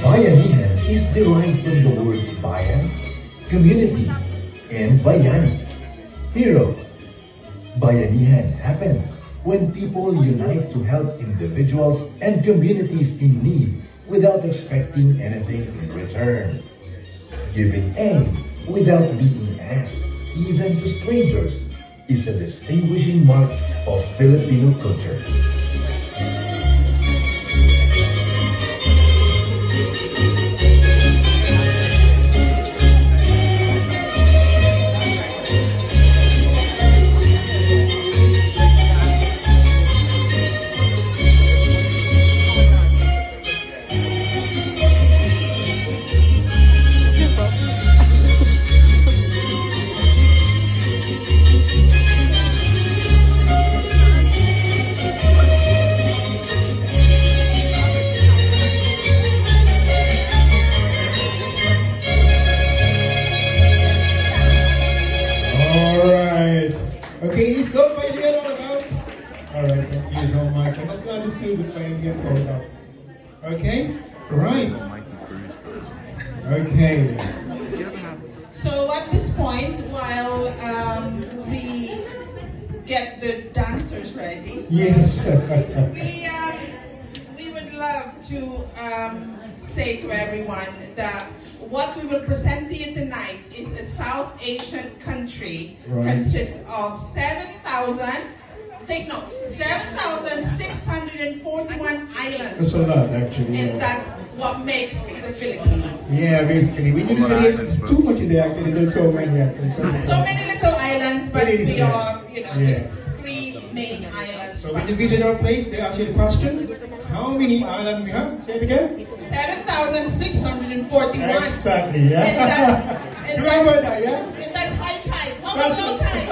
Bayanihan is derived from the words bayan, community, and bayani, hero. Bayanihan happens when people unite to help individuals and communities in need without expecting anything in return. Giving aid without being asked, even to strangers, is a distinguishing mark of Filipino culture. Okay, is God Bayanihan all about? Alright, thank you so much. I hope you understood what Bayanihan is all about. Okay? Right. Okay. So at this point, while we get the dancers ready, Yes. we would love to say to everyone that what we will present to you tonight is a South Asian country, consists of 7,641 islands. That's a lot, actually. And that's what makes the Philippines. Yeah, basically. We usually, it's too much in there, actually. There's so many, actually. So many little islands, but we are, just 3 main islands. So when you visit our place, they ask you the questions. How many islands we have? Say it again. 7,641. Exactly, yeah. Remember that, yeah? And that's high tide. How about low tide?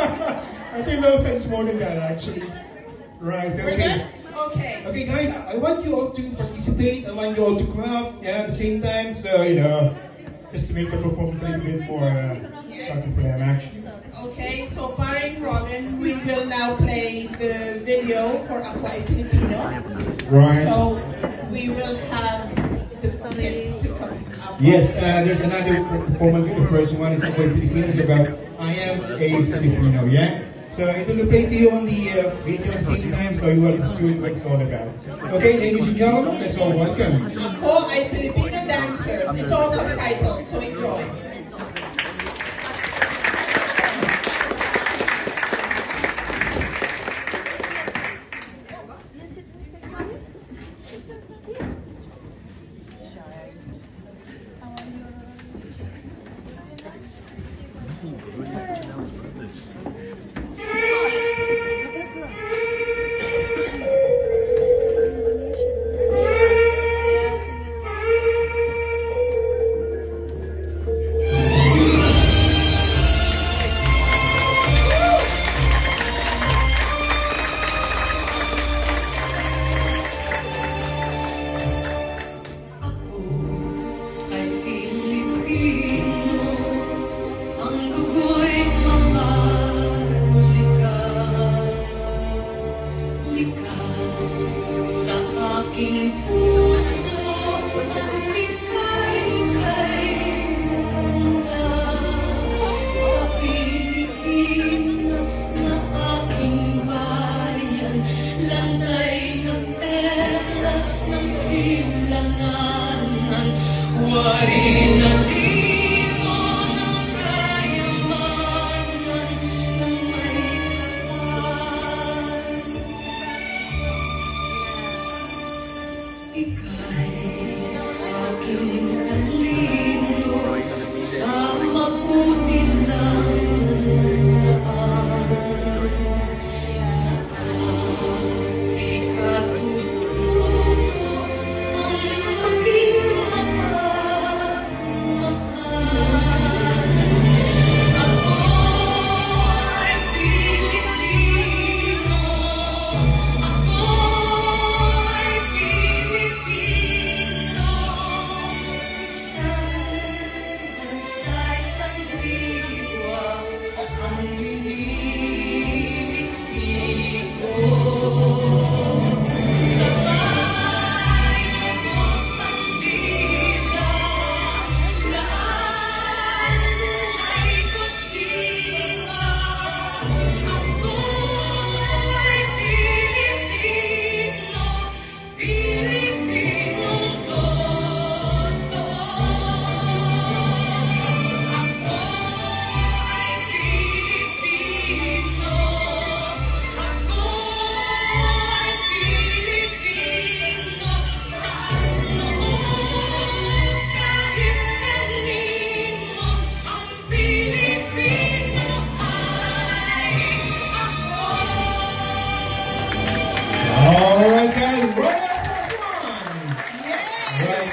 I think low tide is more than that, actually. Right, okay. We're good? Okay. Okay, guys, I want you all to participate. I want you all to clap, at the same time. So, just to make the performance a little bit more for them, actually. Okay, so Paring Robin, we will now play the video for Ako Ay Pilipino. Right. So we will have the kids to come up. Yes, there's another performance. The first one is Ako Ay Pilipino. It's about I am a Filipino, yeah? So it will play to you on the video at the same time, so you understood what it's all about. Okay, ladies and gentlemen, let's all welcome. Ako Ay Filipino dancers. It's all subtitled, so enjoy.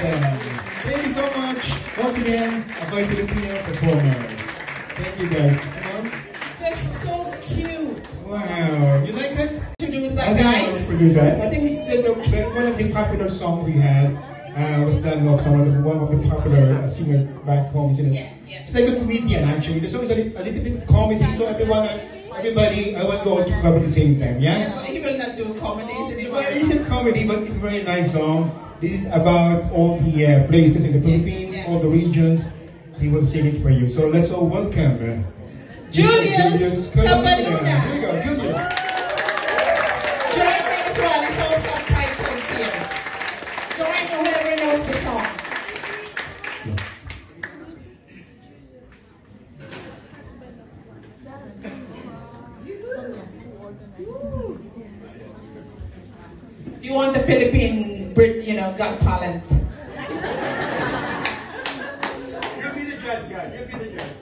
them. Thank you so much. Once again, Ako'y Filipino performer. Thank you guys. Come on. They're so cute. Wow. You like it? Introduce that guy. Produce that. I think it's just one of the popular songs we had. Was done of one of the popular singer back home. Yeah. It's like a comedian actually. The song is a little bit comedy, so everybody, I want to go to club at the same time. Yeah. But he will not do comedies anymore. Well, it's a comedy, but it's a very nice song. This is about all the places in the Philippines, all the regions. He will sing it for you. So let's all welcome Julius Cabaluna. Here you go, Julius. Join me as well. It's all subtitles here. Join whoever knows the song. You want the Philippine, Got Talent. You be the judge, guy. You be the judge.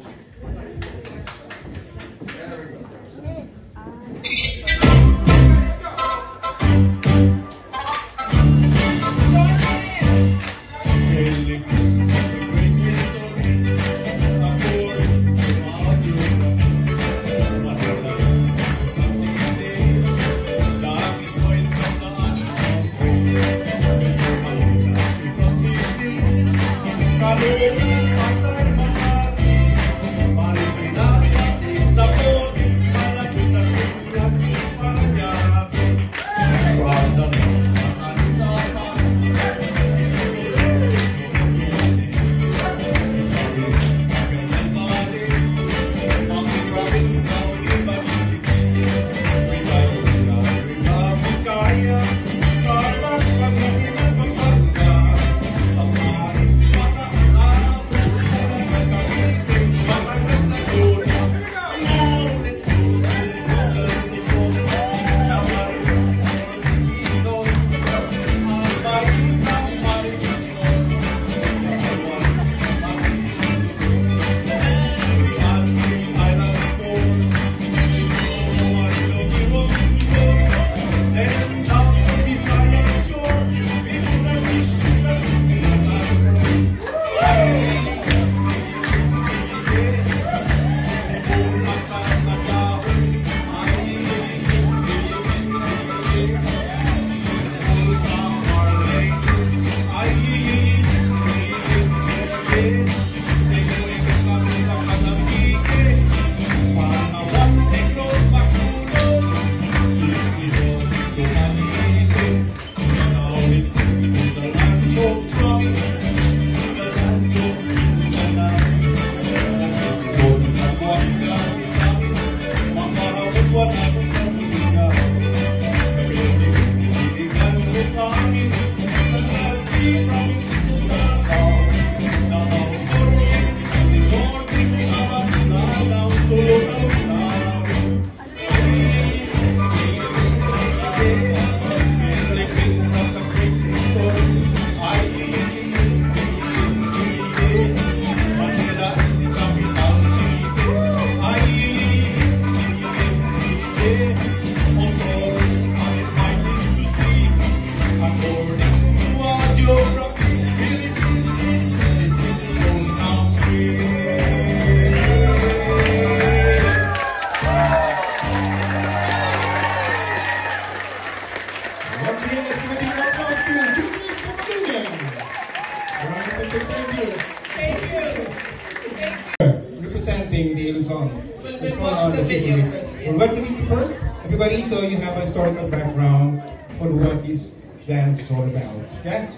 Representing the Luzon. We'll watch the video first. We'll watch the video first, everybody, so you have a historical background on what this dance is all about. Okay?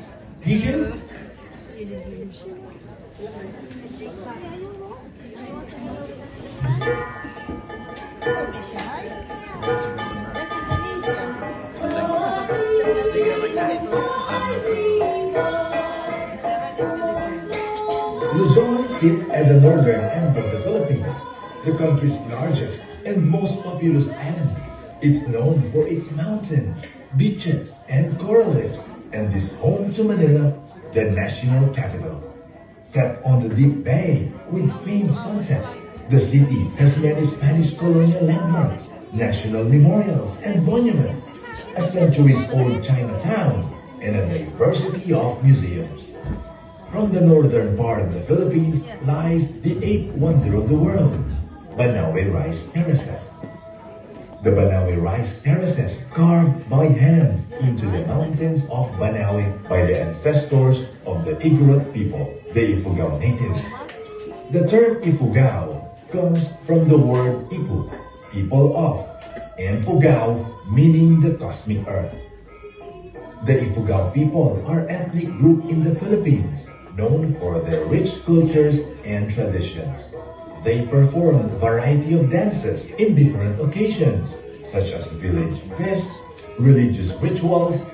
Deacon? Luzon sits at the northern end of the Philippines, the country's largest and most populous island. It's known for its mountains, beaches, and coral reefs, and is home to Manila, the national capital. Set on the deep bay with famed sunsets, the city has many Spanish colonial landmarks, national memorials and monuments, a centuries-old Chinatown, and a diversity of museums. On the northern part of the Philippines lies the eighth wonder of the world, Banawe Rice Terraces. The Banawe Rice Terraces, carved by hands into the mountains of Banawe by the ancestors of the Igorot people, the Ifugao natives. The term Ifugao comes from the word Ipu, people of, and Pugao, meaning the cosmic earth. The Ifugao people are an ethnic group in the Philippines, known for their rich cultures and traditions. They perform a variety of dances in different occasions, such as village feasts, religious rituals,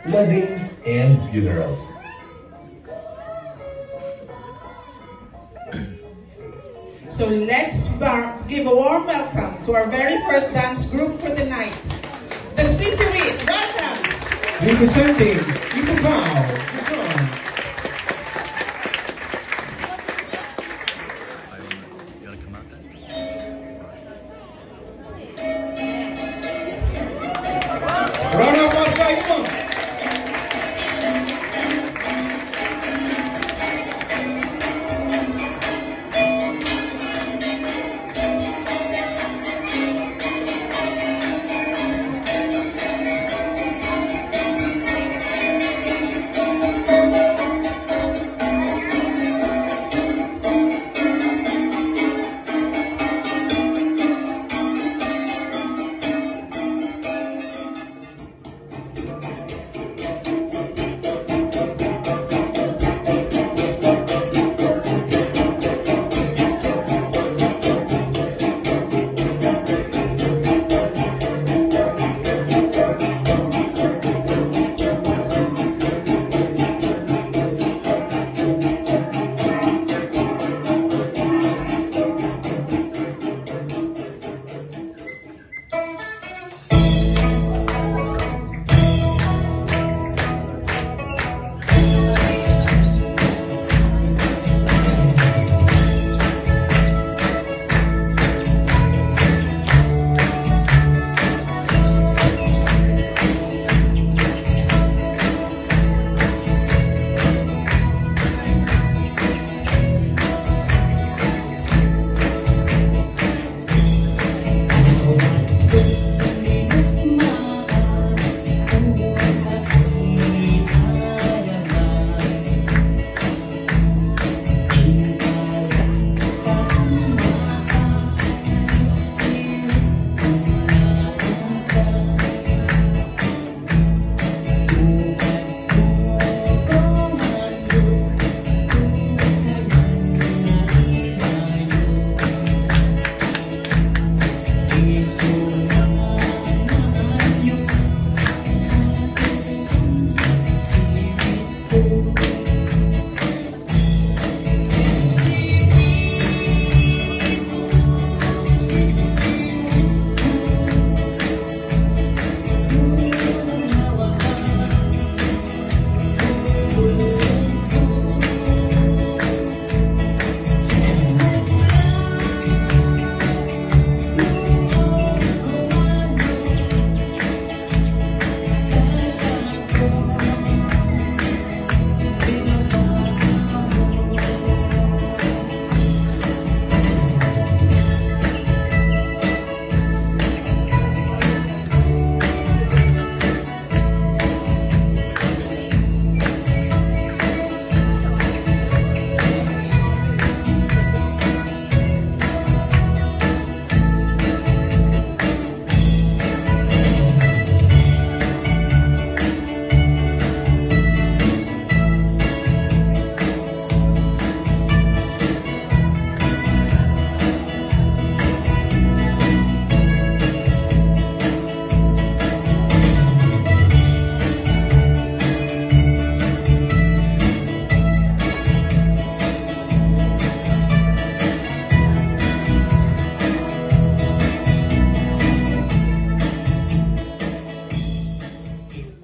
weddings, and funerals. So let's give a warm welcome to our very first dance group for the night, the Sisuit. Welcome! Representing Ifugao, the song. Round of applause, guys, come on.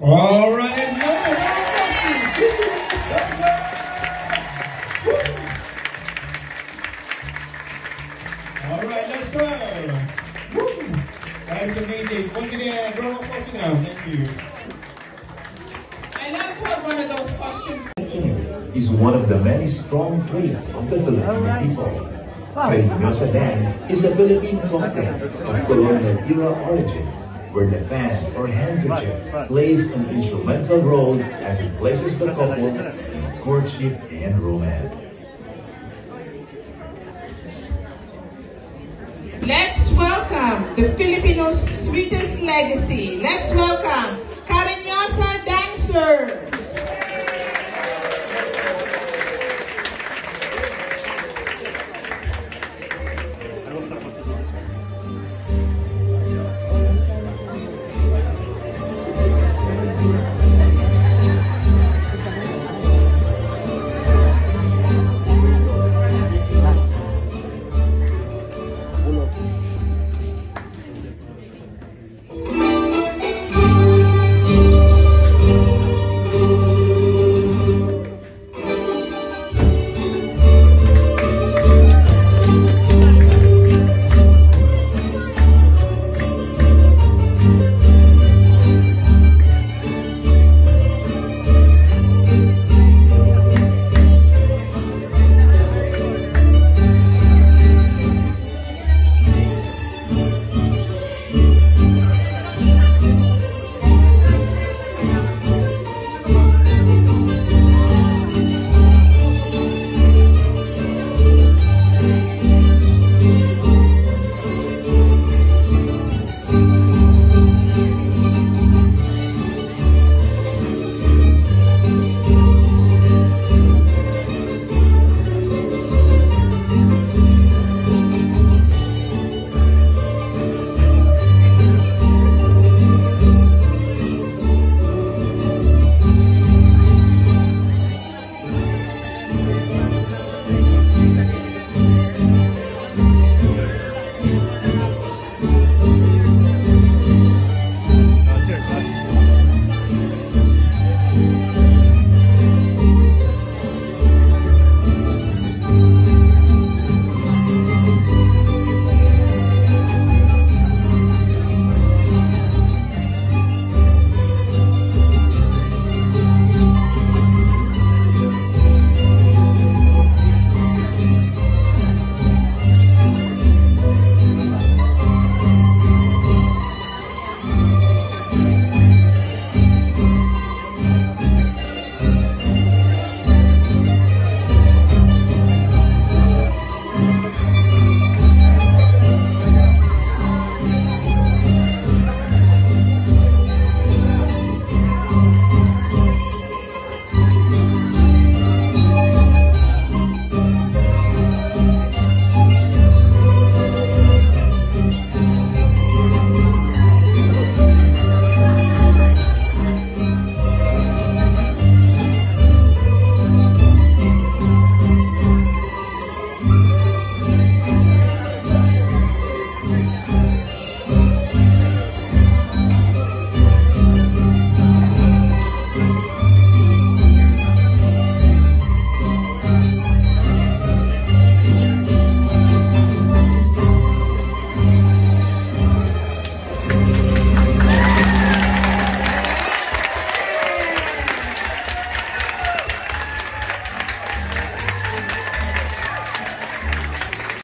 All right, no more questions. That's it. All right, let's go. Woo. That is amazing. Once again, round of applause now. Thank you. I love to have one of those questions. is one of the many strong traits of the Filipino people. Cariñosa dance is a Philippine folk dance of colonial-era origin, where the fan or handkerchief plays an instrumental role as it places the couple in courtship and romance. Let's welcome the Filipino's sweetest legacy. Let's welcome Cariñosa dancers.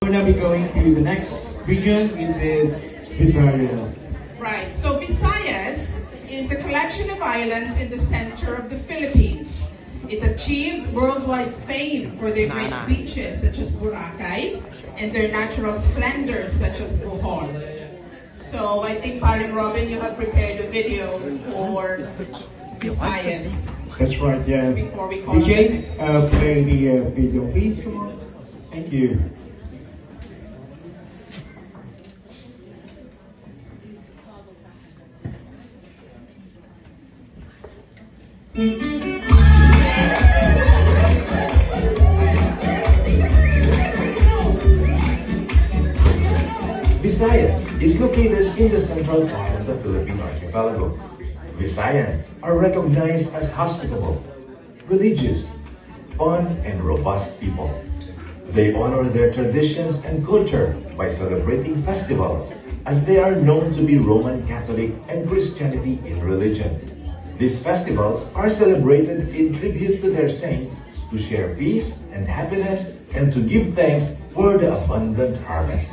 We're now be going to the next region, which is Visayas. Right, so Visayas is a collection of islands in the center of the Philippines. It achieved worldwide fame for their great beaches such as Boracay and their natural splendors such as Bohol. So I think Paring Robin, you have prepared a video for Visayas. That's right, yeah. Before we call DJ, play the video, please. Come on. Thank you. Visayas is located in the central part of the Philippine archipelago. Visayans are recognized as hospitable, religious, fun, and robust people. They honor their traditions and culture by celebrating festivals, as they are known to be Roman Catholic and Christianity in religion. These festivals are celebrated in tribute to their saints to share peace and happiness, and to give thanks for the abundant harvest.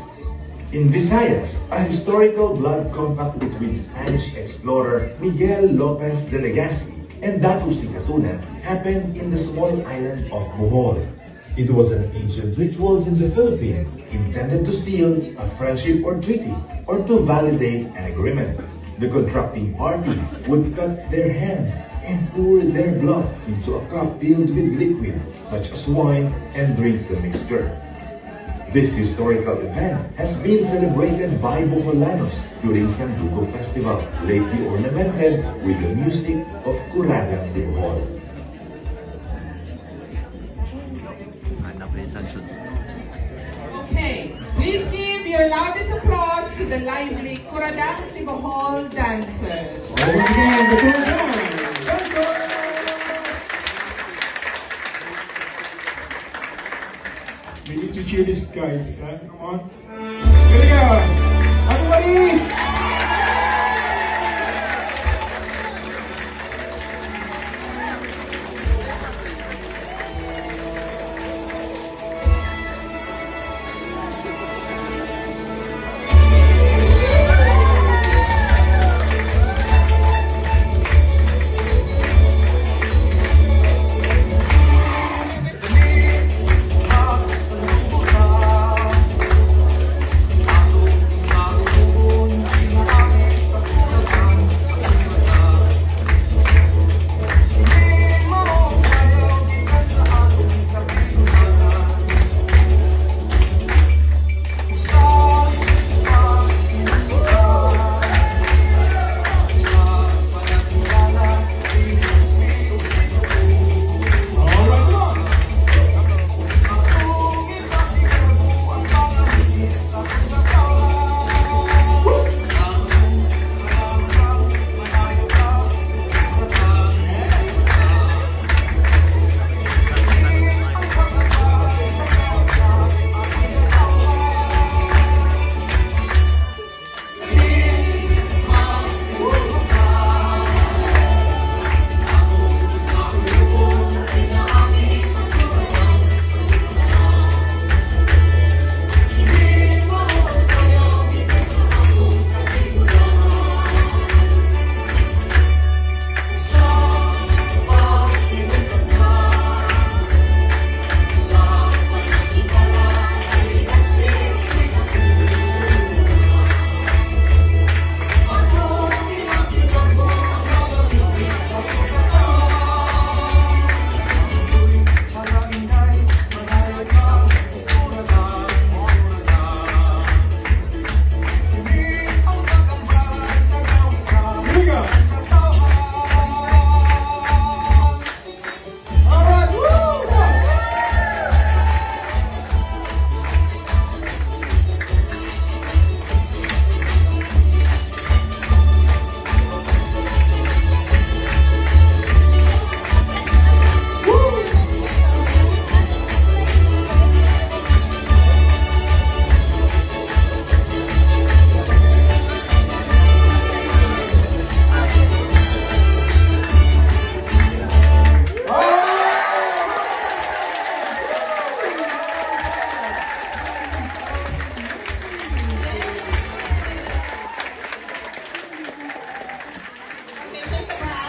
In Visayas, a historical blood compact between Spanish explorer Miguel Lopez de Legazpi and Datu Sikatuna happened in the small island of Bohol. It was an ancient ritual in the Philippines intended to seal a friendship or treaty or to validate an agreement. The contracting parties would cut their hands and pour their blood into a cup filled with liquid such as wine and drink the mixture. This historical event has been celebrated by Boholanos during Sandugo Festival, lately ornamented with the music of Curadang de Bohol. Okay, please give your loudest applause to the lively Curadang de Bohol dancers. Once again, the Curadang dancers! We need to cheer these guys. Come on. Here we go. Everybody!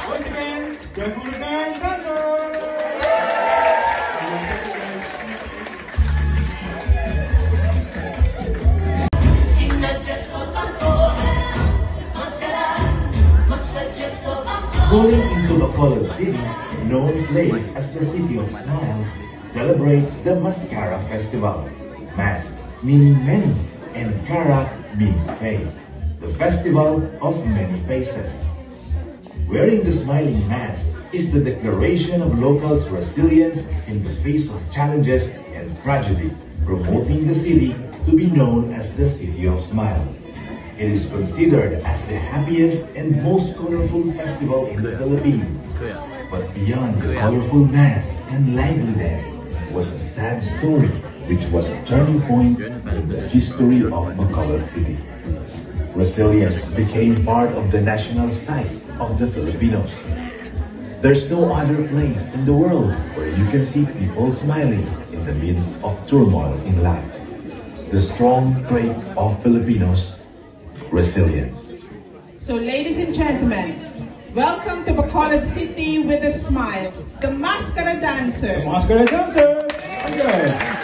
Once again, the Curadang dancers! Going into Bacolod City, known place as the City of Smiles, celebrates the Mascara Festival. Mas meaning many and Cara means face, the festival of many faces. Wearing the smiling mask is the declaration of locals' resilience in the face of challenges and tragedy, promoting the city to be known as the City of Smiles. It is considered as the happiest and most colorful festival in the Philippines. But beyond the colorful mask and lively dance was a sad story which was a turning point in the history of Bacolod City. Resilience became part of the national psyche of the Filipinos. There's no other place in the world where you can see people smiling in the midst of turmoil in life. The strong traits of Filipinos, resilience. So ladies and gentlemen, welcome to Bacolod City with a smile, the Mascara Dancers. The Mascara Dancers! Okay.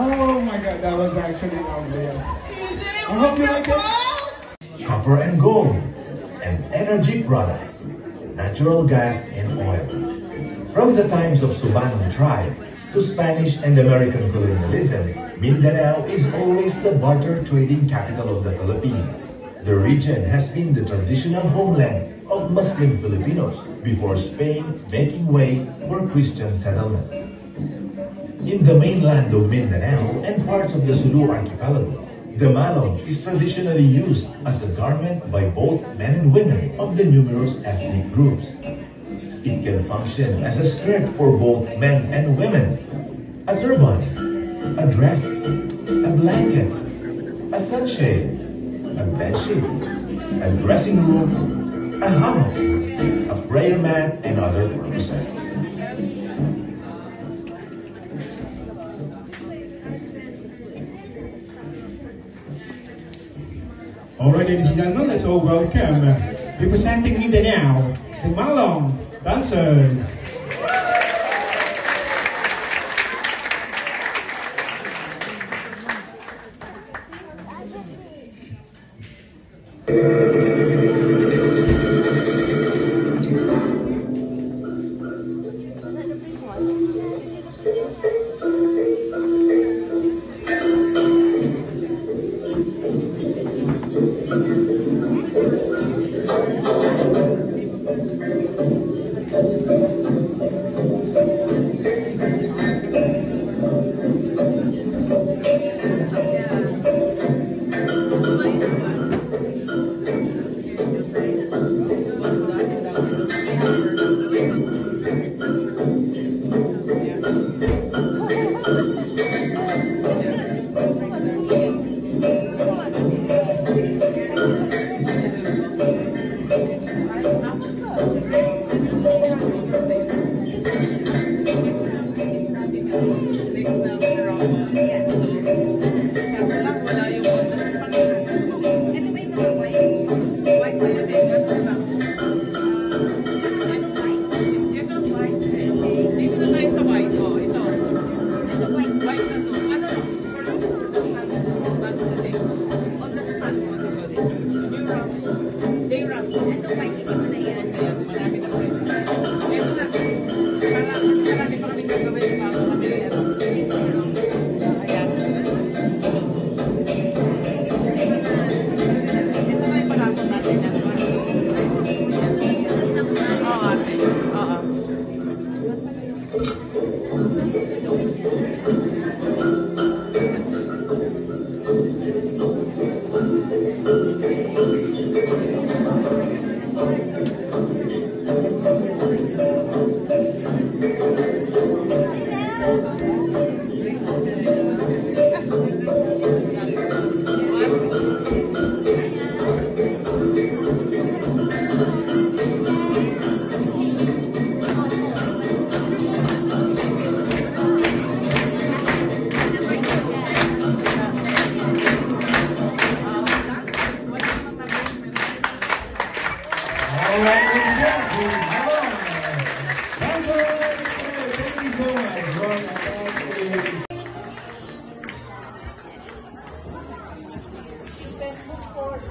Oh my God, that was actually unreal. I hope you like it. Copper and gold, and energy products, natural gas and oil. From the times of Subanon tribe to Spanish and American colonialism, Mindanao is always the barter trading capital of the Philippines. The region has been the traditional homeland of Muslim Filipinos before Spain making way for Christian settlements. In the mainland of Mindanao and parts of the Sulu archipelago, the malong is traditionally used as a garment by both men and women of the numerous ethnic groups. It can function as a skirt for both men and women, a turban, a dress, a blanket, a sunshade, a bedsheet, a dressing room, a hammock, a prayer mat, and other purposes. Alright, ladies and gentlemen, let's all welcome, representing Mindanao, the Malong Dancers.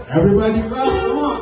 Everybody clap, come on!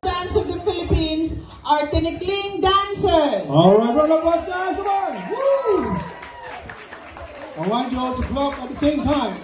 Dance of the Philippines are Tinikling dancers. All right, round of applause, guys, come on! Woo! I want you all to clap at the same time.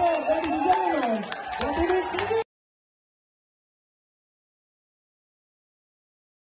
ladies and gentlemen,